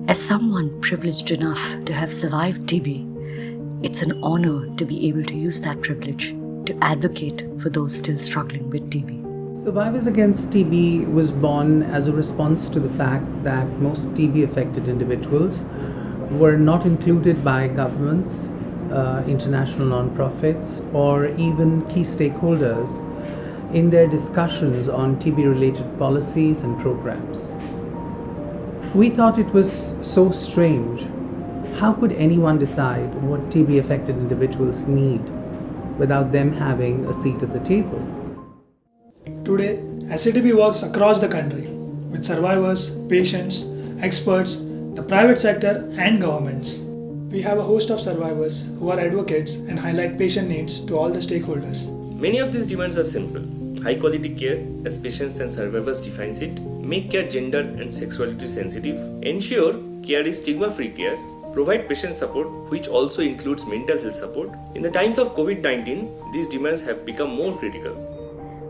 As someone privileged enough to have survived TB, it's an honor to be able to use that privilege to advocate for those still struggling with TB. Survivors Against TB was born as a response to the fact that most TB affected individuals were not included by governments, international non-profits, or even key stakeholders in their discussions on TB-related policies and programs. We thought it was so strange. How could anyone decide what TB-affected individuals need without them having a seat at the table? Today, SATB works across the country with survivors, patients, experts, the private sector and governments. We have a host of survivors who are advocates and highlight patient needs to all the stakeholders. Many of these demands are simple. High quality care, as patients and survivors defines it, make care gender and sexuality sensitive, ensure care is stigma-free care, provide patient support which also includes mental health support. In the times of COVID-19, these demands have become more critical.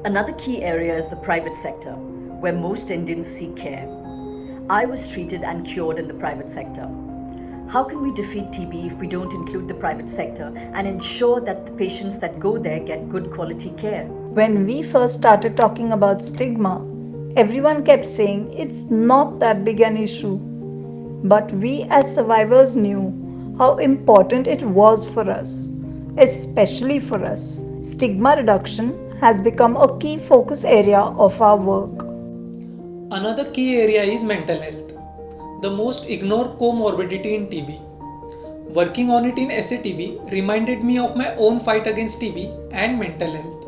Another key area is the private sector, where most Indians seek care. I was treated and cured in the private sector. How can we defeat TB if we don't include the private sector and ensure that the patients that go there get good quality care? When we first started talking about stigma, everyone kept saying it's not that big an issue. But we as survivors knew how important it was for us, especially for us. Stigma reduction has become a key focus area of our work. Another key area is mental health, the most ignored comorbidity in TB. Working on it in SATB reminded me of my own fight against TB and mental health.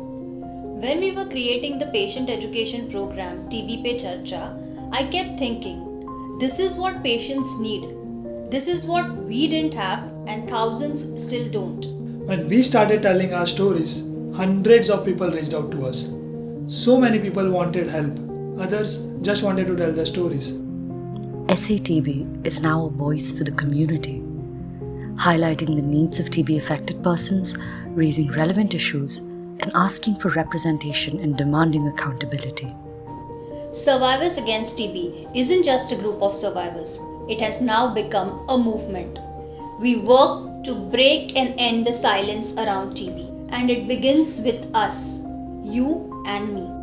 When we were creating the patient education program TB Pe Charcha, I kept thinking, this is what patients need. This is what we didn't have and thousands still don't. When we started telling our stories, hundreds of people reached out to us. So many people wanted help. Others just wanted to tell their stories. SATB is now a voice for the community, highlighting the needs of TB-affected persons, raising relevant issues, and asking for representation and demanding accountability. Survivors Against TB isn't just a group of survivors. It has now become a movement. We work to break and end the silence around TB. And it begins with us, you and me.